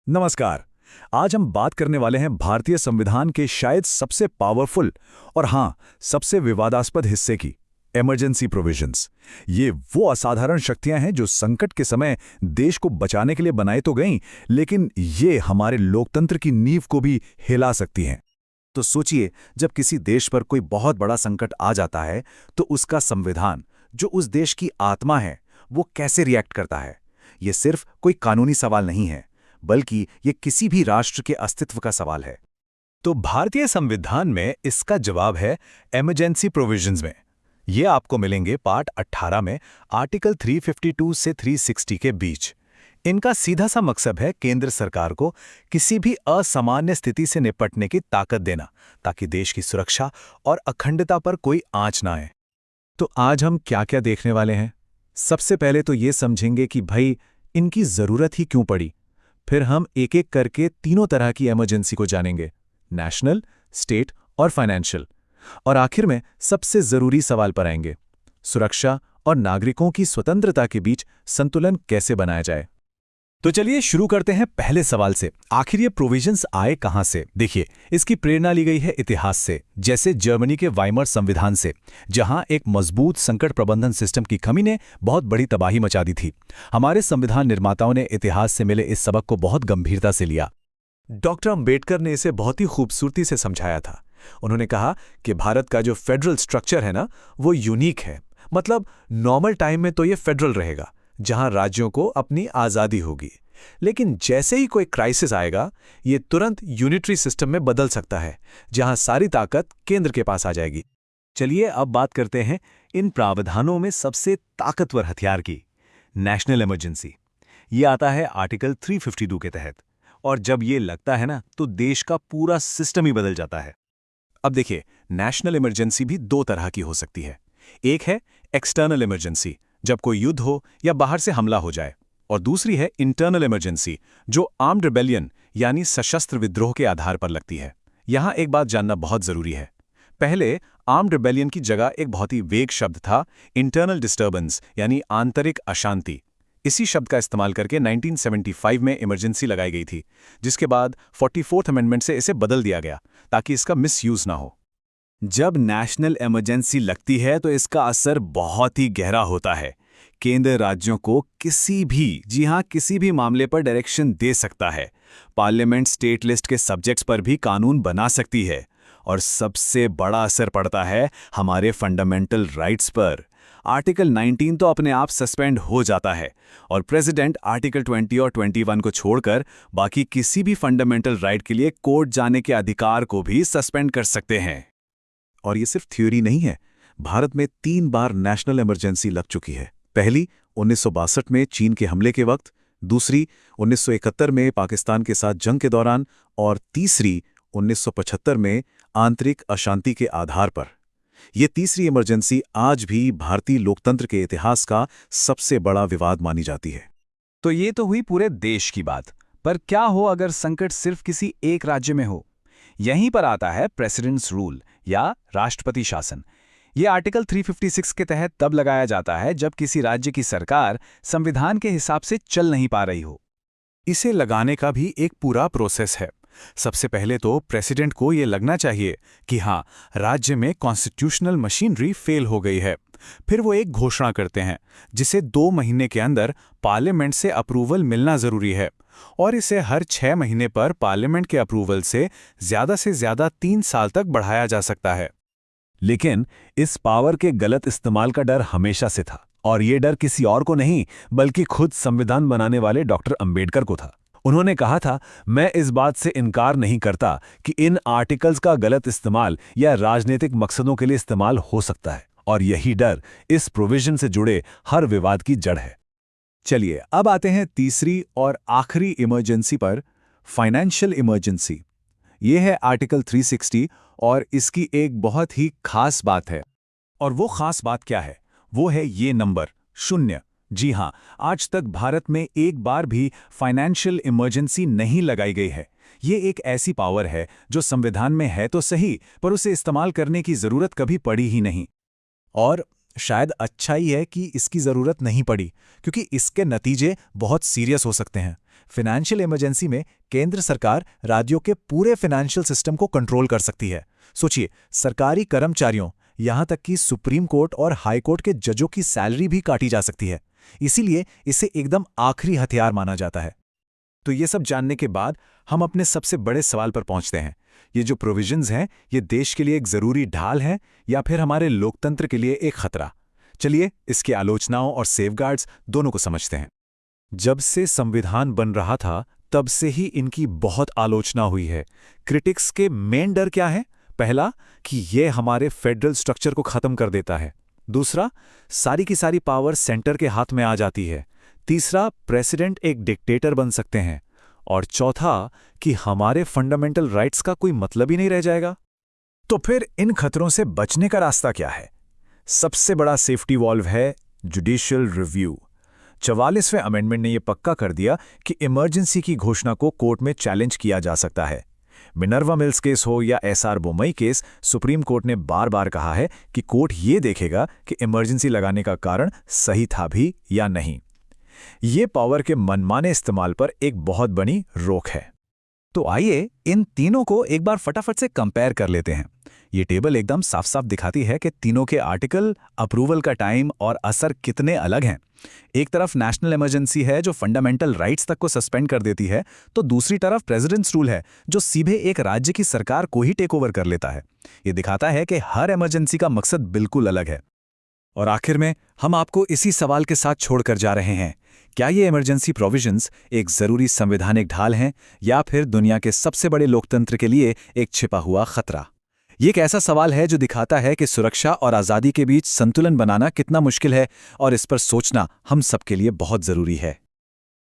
नमस्कार। आज हम बात करने वाले हैं भारतीय संविधान के शायद सबसे पावरफुल और हाँ, सबसे विवादास्पद हिस्से की, इमरजेंसी प्रोविजंस। ये वो असाधारण शक्तियां हैं जो संकट के समय देश को बचाने के लिए बनाई तो गईं, लेकिन ये हमारे लोकतंत्र की नींव को भी हिला सकती हैं। तो सोचिए, जब किसी देश पर कोई बहुत बड़ा संकट आ जाता है, तो उसका संविधान, जो उस देश की आत्मा है, वो कैसे रिएक्ट करता है। ये सिर्फ कोई कानूनी सवाल नहीं है, बल्कि ये किसी भी राष्ट्र के अस्तित्व का सवाल है। तो भारतीय संविधान में इसका जवाब है इमरजेंसी प्रोविजंस में। ये आपको मिलेंगे पार्ट 18 में, आर्टिकल 352 से 360 के बीच। इनका सीधा सा मकसद है केंद्र सरकार को किसी भी असामान्य स्थिति से निपटने की ताकत देना, ताकि देश की सुरक्षा और अखंडता पर कोई आंच ना आए। तो आज हम क्या क्या देखने वाले हैं? सबसे पहले तो ये समझेंगे कि भाई इनकी जरूरत ही क्यों पड़ी। फिर हम एक एक करके तीनों तरह की इमरजेंसी को जानेंगे, नेशनल, स्टेट और फाइनेंशियल। और आखिर में सबसे जरूरी सवाल पर आएंगे, सुरक्षा और नागरिकों की स्वतंत्रता के बीच संतुलन कैसे बनाया जाए। तो चलिए शुरू करते हैं पहले सवाल से। आखिर ये प्रोविजंस आए कहां से? देखिए, इसकी प्रेरणा ली गई है इतिहास से, जैसे जर्मनी के वाइमर संविधान से, जहां एक मजबूत संकट प्रबंधन सिस्टम की कमी ने बहुत बड़ी तबाही मचा दी थी। हमारे संविधान निर्माताओं ने इतिहास से मिले इस सबक को बहुत गंभीरता से लिया। डॉक्टर अंबेडकर ने इसे बहुत ही खूबसूरती से समझाया था। उन्होंने कहा कि भारत का जो फेडरल स्ट्रक्चर है ना, वो यूनिक है। मतलब नॉर्मल टाइम में तो ये फेडरल रहेगा, जहां राज्यों को अपनी आज़ादी होगी, लेकिन जैसे ही कोई क्राइसिस आएगा, ये तुरंत यूनिटरी सिस्टम में बदल सकता है, जहां सारी ताकत केंद्र के पास आ जाएगी। चलिए अब बात करते हैं इन प्रावधानों में सबसे ताकतवर हथियार की, नेशनल इमरजेंसी। ये आता है आर्टिकल 352 के तहत, और जब ये लगता है ना, तो देश का पूरा सिस्टम ही बदल जाता है। अब देखिए, नेशनल इमरजेंसी भी दो तरह की हो सकती है। एक है एक्सटर्नल इमरजेंसी, जब कोई युद्ध हो या बाहर से हमला हो जाए, और दूसरी है इंटरनल इमरजेंसी, जो आर्म्ड रिबेलियन यानी सशस्त्र विद्रोह के आधार पर लगती है। यहां एक बात जानना बहुत जरूरी है। पहले आर्म्ड रिबेलियन की जगह एक बहुत ही वेग शब्द था, इंटरनल डिस्टर्बेंस यानी आंतरिक अशांति। इसी शब्द का इस्तेमाल करके 1975 में इमरजेंसी लगाई गई थी, जिसके बाद 44th अमेंडमेंट से इसे बदल दिया गया ताकि इसका मिसयूज ना हो। जब नेशनल इमरजेंसी लगती है तो इसका असर बहुत ही गहरा होता है। केंद्र राज्यों को किसी भी मामले पर डायरेक्शन दे सकता है। पार्लियामेंट स्टेट लिस्ट के सब्जेक्ट्स पर भी कानून बना सकती है, और सबसे बड़ा असर पड़ता है हमारे फंडामेंटल राइट्स पर। आर्टिकल 19 तो अपने आप सस्पेंड हो जाता है, और प्रेसिडेंट आर्टिकल 20 और 21 को छोड़कर बाकी किसी भी फंडामेंटल राइट के लिए कोर्ट जाने के अधिकार को भी सस्पेंड कर सकते हैं। और ये सिर्फ थ्योरी नहीं है। भारत में 3 बार नेशनल इमरजेंसी लग चुकी है। पहली 1962 में चीन के हमले के वक्त, दूसरी 1971 में पाकिस्तान के साथ जंग के दौरान, और तीसरी 1975 में आंतरिक अशांति के आधार पर। यह तीसरी इमरजेंसी आज भी भारतीय लोकतंत्र के इतिहास का सबसे बड़ा विवाद मानी जाती है। तो ये तो हुई पूरे देश की बात, पर क्या हो अगर संकट सिर्फ किसी एक राज्य में हो? यहीं पर आता है प्रेसिडेंट्स रूल या राष्ट्रपति शासन। ये आर्टिकल 356 के तहत तब लगाया जाता है जब किसी राज्य की सरकार संविधान के हिसाब से चल नहीं पा रही हो। इसे लगाने का भी एक पूरा प्रोसेस है। सबसे पहले तो प्रेसिडेंट को ये लगना चाहिए कि हाँ, राज्य में कॉन्स्टिट्यूशनल मशीनरी फेल हो गई है। फिर वो एक घोषणा करते हैं, जिसे 2 महीने के अंदर पार्लियामेंट से अप्रूवल मिलना जरूरी है, और इसे हर 6 महीने पर पार्लियामेंट के अप्रूवल से ज्यादा 3 साल तक बढ़ाया जा सकता है। लेकिन इस पावर के गलत इस्तेमाल का डर हमेशा से था, और ये डर किसी और को नहीं, बल्कि खुद संविधान बनाने वाले डॉक्टर अंबेडकर को था। उन्होंने कहा था, मैं इस बात से इनकार नहीं करता कि इन आर्टिकल्स का गलत इस्तेमाल या राजनीतिक मकसदों के लिए इस्तेमाल हो सकता है, और यही डर इस प्रोविजन से जुड़े हर विवाद की जड़ है। चलिए अब आते हैं तीसरी और आखिरी इमरजेंसी पर, फाइनेंशियल इमरजेंसी। यह है आर्टिकल 360, और इसकी एक बहुत ही खास बात है। और वो खास बात क्या है? वो है ये नंबर 0। जी हां, आज तक भारत में एक बार भी फाइनेंशियल इमरजेंसी नहीं लगाई गई है। ये एक ऐसी पावर है जो संविधान में है तो सही, पर उसे इस्तेमाल करने की जरूरत कभी पड़ी ही नहीं। और शायद अच्छा ही है कि इसकी जरूरत नहीं पड़ी, क्योंकि इसके नतीजे बहुत सीरियस हो सकते हैं। फाइनेंशियल इमरजेंसी में केंद्र सरकार राज्यों के पूरे फाइनेंशियल सिस्टम को कंट्रोल कर सकती है। सोचिए, सरकारी कर्मचारियों, यहां तक कि सुप्रीम कोर्ट और हाई कोर्ट के जजों की सैलरी भी काटी जा सकती है। इसीलिए इसे एकदम आखिरी हथियार माना जाता है। तो ये सब जानने के बाद हम अपने सबसे बड़े सवाल पर पहुंचते हैं। ये जो प्रोविजंस हैं, ये देश के लिए एक जरूरी ढाल है या फिर हमारे लोकतंत्र के लिए एक खतरा? चलिए इसकी आलोचनाओं और सेफगार्ड्स दोनों को समझते हैं। जब से संविधान बन रहा था, तब से ही इनकी बहुत आलोचना हुई है। क्रिटिक्स के मेन डर क्या है? पहला, कि ये हमारे फेडरल स्ट्रक्चर को खत्म कर देता है। दूसरा, सारी की सारी पावर सेंटर के हाथ में आ जाती है। तीसरा, प्रेसिडेंट एक डिक्टेटर बन सकते हैं। और चौथा, कि हमारे फंडामेंटल राइट्स का कोई मतलब ही नहीं रह जाएगा। तो फिर इन खतरों से बचने का रास्ता क्या है? सबसे बड़ा सेफ्टी वॉल्व है जुडिशियल रिव्यू। 44वें अमेंडमेंट ने यह पक्का कर दिया कि इमरजेंसी की घोषणा को कोर्ट में चैलेंज किया जा सकता है। मिनर्वा मिल्स केस हो या SR Bommai case, supreme court ने बार बार कहा है कि कोर्ट ये देखेगा कि इमरजेंसी लगाने का कारण सही था भी या नहीं। ये पावर के मनमाने इस्तेमाल पर एक बहुत बड़ी रोक है। तो आइए इन तीनों को एक बार फटाफट से कंपेयर कर लेते हैं। ये टेबल एकदम साफ साफ दिखाती है कि तीनों के आर्टिकल, अप्रूवल का टाइम और असर कितने अलग हैं। एक तरफ नेशनल इमरजेंसी है जो फंडामेंटल राइट्स तक को सस्पेंड कर देती है, तो दूसरी तरफ प्रेसिडेंट्स रूल है जो सीधे एक राज्य की सरकार को ही टेक ओवर कर लेता है। ये दिखाता है कि हर इमरजेंसी का मकसद बिल्कुल अलग है। और आखिर में हम आपको इसी सवाल के साथ छोड़कर जा रहे हैं, क्या ये इमरजेंसी प्रोविजंस एक जरूरी संवैधानिक ढाल हैं या फिर दुनिया के सबसे बड़े लोकतंत्र के लिए एक छिपा हुआ खतरा? ये एक ऐसा सवाल है जो दिखाता है कि सुरक्षा और आज़ादी के बीच संतुलन बनाना कितना मुश्किल है, और इस पर सोचना हम सबके लिए बहुत ज़रूरी है।